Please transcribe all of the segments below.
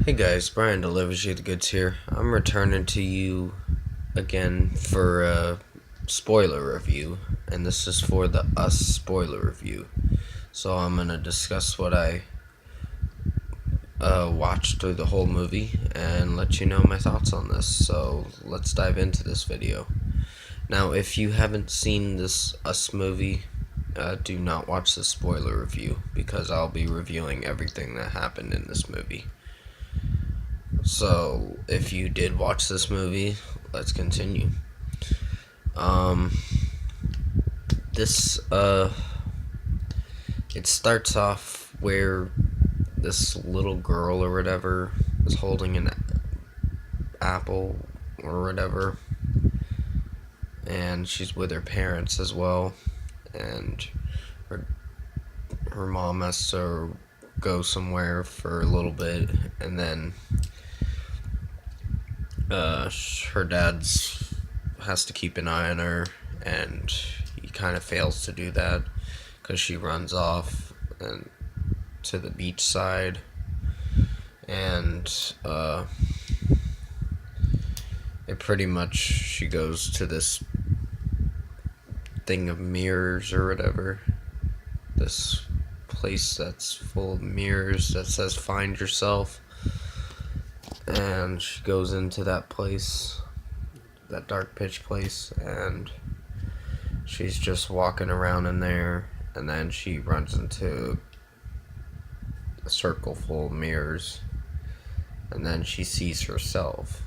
Hey guys, Brian delivers you the goods here. I'm returning to you again for a spoiler review, and this is for the Us spoiler review. So I'm gonna discuss what I watched through the whole movie and let you know my thoughts on this. So let's dive into this video. Now, if you haven't seen this Us movie, do not watch the spoiler review because I'll be reviewing everything that happened in this movie. So, if you did watch this movie, let's continue. Um, this, it starts off where this little girl or whatever is holding an apple or whatever, and she's with her parents as well, and her, her mom has to go somewhere for a little bit, and then her dad's has to keep an eye on her, and he kind of fails to do that because she runs off and to the beach side, and it pretty much she goes to this thing of mirrors or whatever, this place that's full of mirrors that says "Find Yourself," and she goes into that place, that dark pitch place, and she's just walking around in there, and then she runs into a circle full of mirrors, and then she sees herself,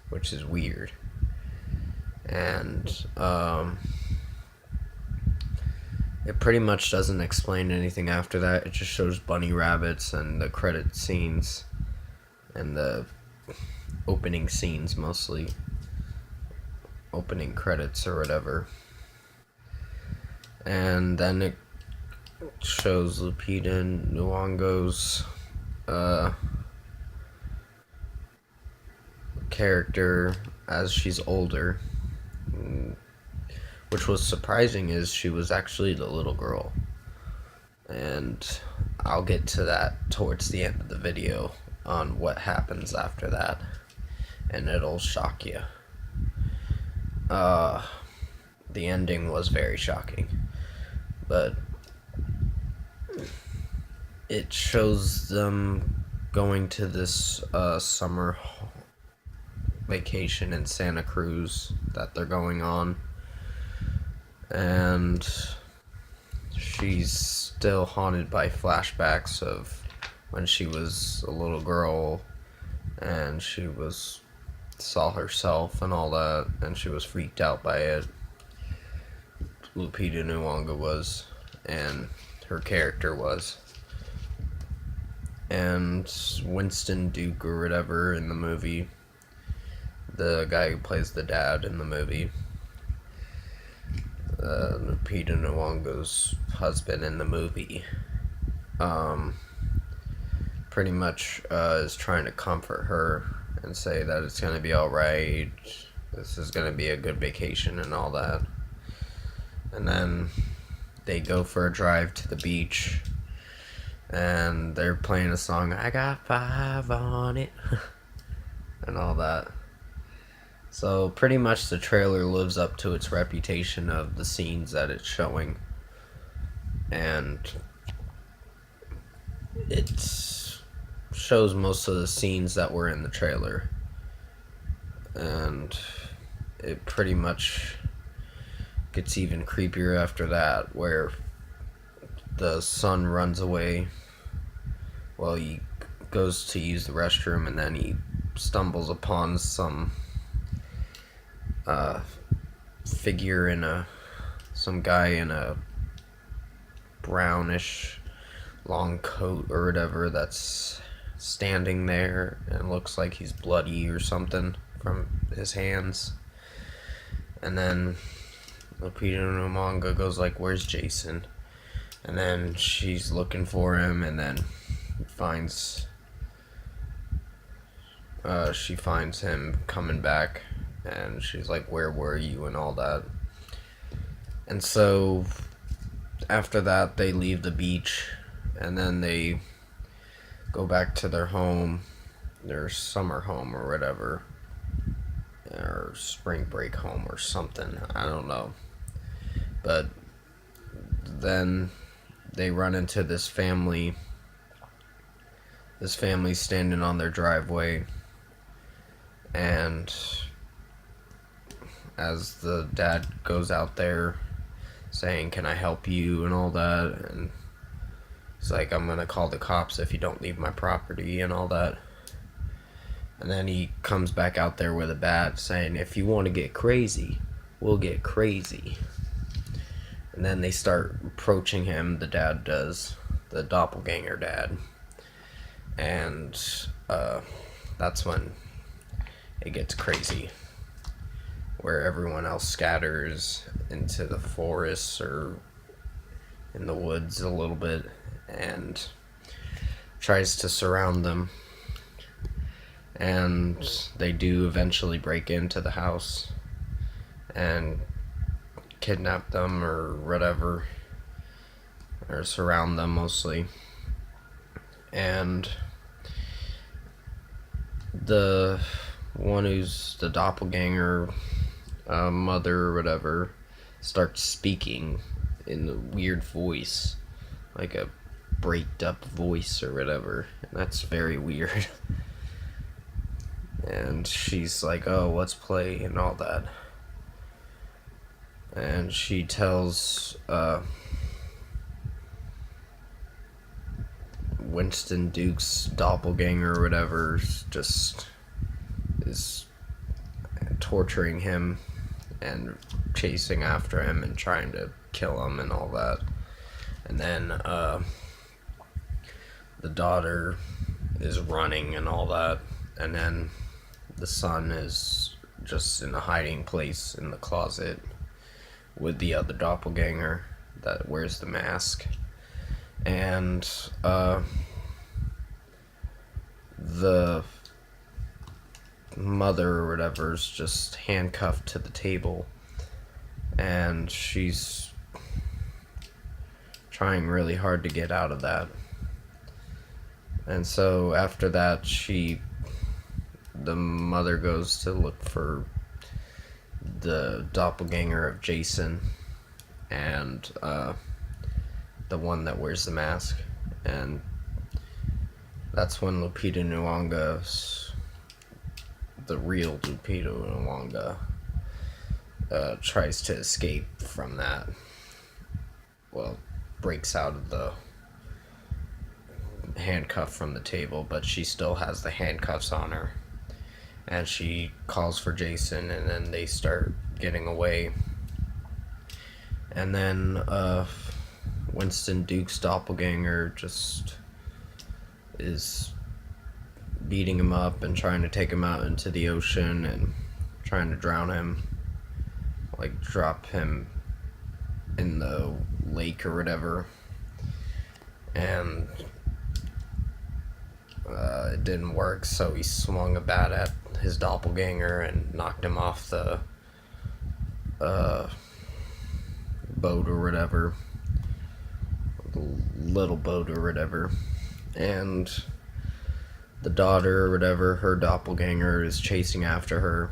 which is weird. And it pretty much doesn't explain anything after that. It just shows bunny rabbits and the credit scenes and the opening scenes, mostly opening credits or whatever. And then it shows Lupita Nyong'o's character as she's older, which was surprising, is she was actually the little girl, and I'll get to that towards the end of the video on what happens after that, and it'll shock you. The ending was very shocking, but it shows them going to this summer vacation in Santa Cruz that they're going on, and she's still haunted by flashbacks of when she was a little girl and she saw herself and all that, and she was freaked out by it. Lupita Nyong'o was, and her character was. And Winston Duke or whatever in the movie, the guy who plays the dad in the movie, Lupita Nyong'o's husband in the movie, pretty much is trying to comfort her and say that it's going to be alright, this is going to be a good vacation and all that. And then they go for a drive to the beach, and they're playing a song, "I Got Five on It," and all that. So pretty much the trailer lives up to its reputation of the scenes that it's showing, and it shows most of the scenes that were in the trailer, and it pretty much gets even creepier after that, where the son runs away. Well, he goes to use the restroom, and then he stumbles upon some figure in some guy in a brownish long coat or whatever that's standing there, and looks like he's bloody or something from his hands. And then Lupita Nyong'o goes like, "Where's Jason?" And then she's looking for him, and then she finds him coming back, and she's like, "Where were you?" and all that. And so after that, they leave the beach, and then they go back to their home, their summer home or whatever, or spring break home or something. I don't know. But then they run into this family. This family's standing on their driveway, and as the dad goes out there saying, "Can I help you?" and all that, and he's like, "I'm gonna call the cops if you don't leave my property," and all that. And then he comes back out there with a bat saying, "If you want to get crazy, we'll get crazy." And then they start approaching him, the dad does, the doppelganger dad. And that's when it gets crazy, where everyone else scatters into the forests or in the woods a little bit and tries to surround them. And they do eventually break into the house and kidnap them or whatever, or surround them mostly. And the one who's the doppelganger mother or whatever starts speaking in a weird voice, like a breaked up voice or whatever, and that's very weird. And she's like, "Oh, let's play," and all that. And she tells Winston Duke's doppelganger or whatever just is torturing him and chasing after him and trying to kill him and all that. And then the daughter is running and all that. And then the son is just in a hiding place in the closet with the other doppelganger that wears the mask. And the mother or whatever is just handcuffed to the table, and she's trying really hard to get out of that. And so after that, the mother goes to look for the doppelganger of Jason and the one that wears the mask. And that's when Lupita Nyong'o, the real Lupita Nyong'o, tries to escape from that. Well, breaks out of the handcuff from the table, but she still has the handcuffs on her. And she calls for Jason, and then they start getting away. And then Winston Duke's doppelganger just is beating him up and trying to take him out into the ocean and trying to drown him, like drop him in the lake or whatever. And it didn't work, so he swung a bat at his doppelganger and knocked him off the boat or whatever, the little boat or whatever. And the daughter or whatever, her doppelganger, is chasing after her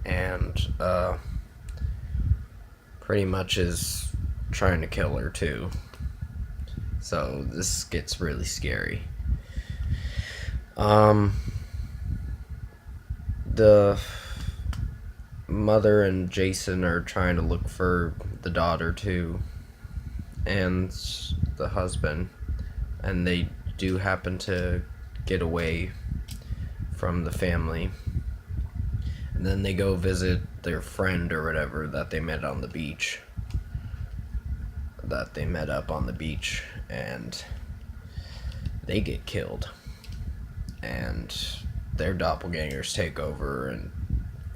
and pretty much is trying to kill her too. So this gets really scary. The mother and Jason are trying to look for the daughter too, and the husband, and they do happen to get away from the family. And then they go visit their friend or whatever that they met on the beach, that they met up on the beach, and they get killed. And their doppelgangers take over and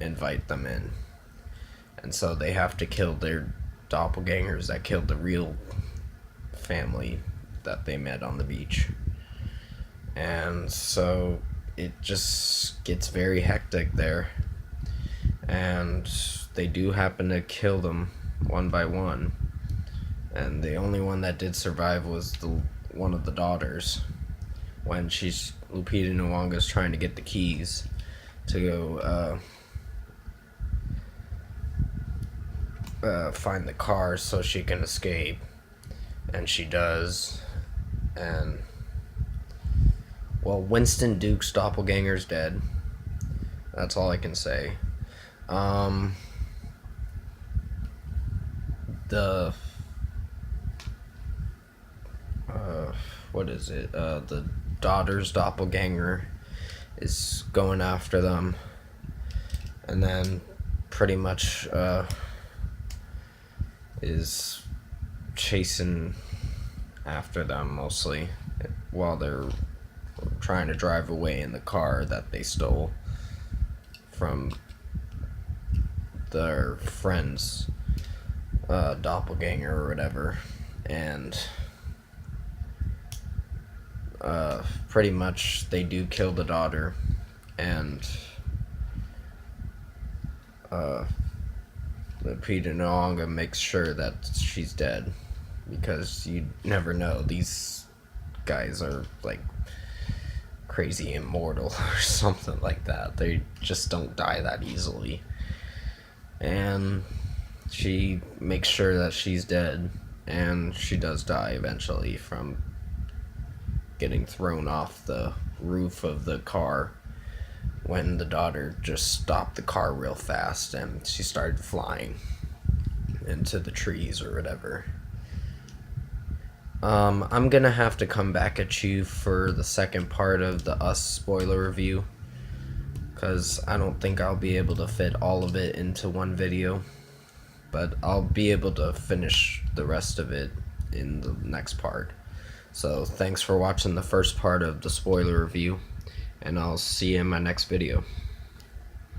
invite them in. And so they have to kill their doppelgangers that killed the real family that they met on the beach. And so it just gets very hectic there. And they do happen to kill them one by one. And the only one that did survive was one of the daughters. when Lupita Nyong'o's trying to get the keys to go find the car so she can escape, and she does, and well, Winston Duke's doppelganger's dead. That's all I can say. The what is it? The daughter's doppelganger is going after them, and then pretty much is chasing after them mostly while they're trying to drive away in the car that they stole from their friend's doppelganger or whatever. And pretty much they do kill the daughter, and Lupita Nyong'o makes sure that she's dead, because you never know, these guys are like crazy immortal or something like that. They just don't die that easily. And she makes sure that she's dead, and she does die eventually from getting thrown off the roof of the car when the daughter just stopped the car real fast and she started flying into the trees or whatever. I'm gonna have to come back at you for the second part of the Us spoiler review, because I don't think I'll be able to fit all of it into one video, but I'll be able to finish the rest of it in the next part. So thanks for watching the first part of the spoiler review, and I'll see you in my next video.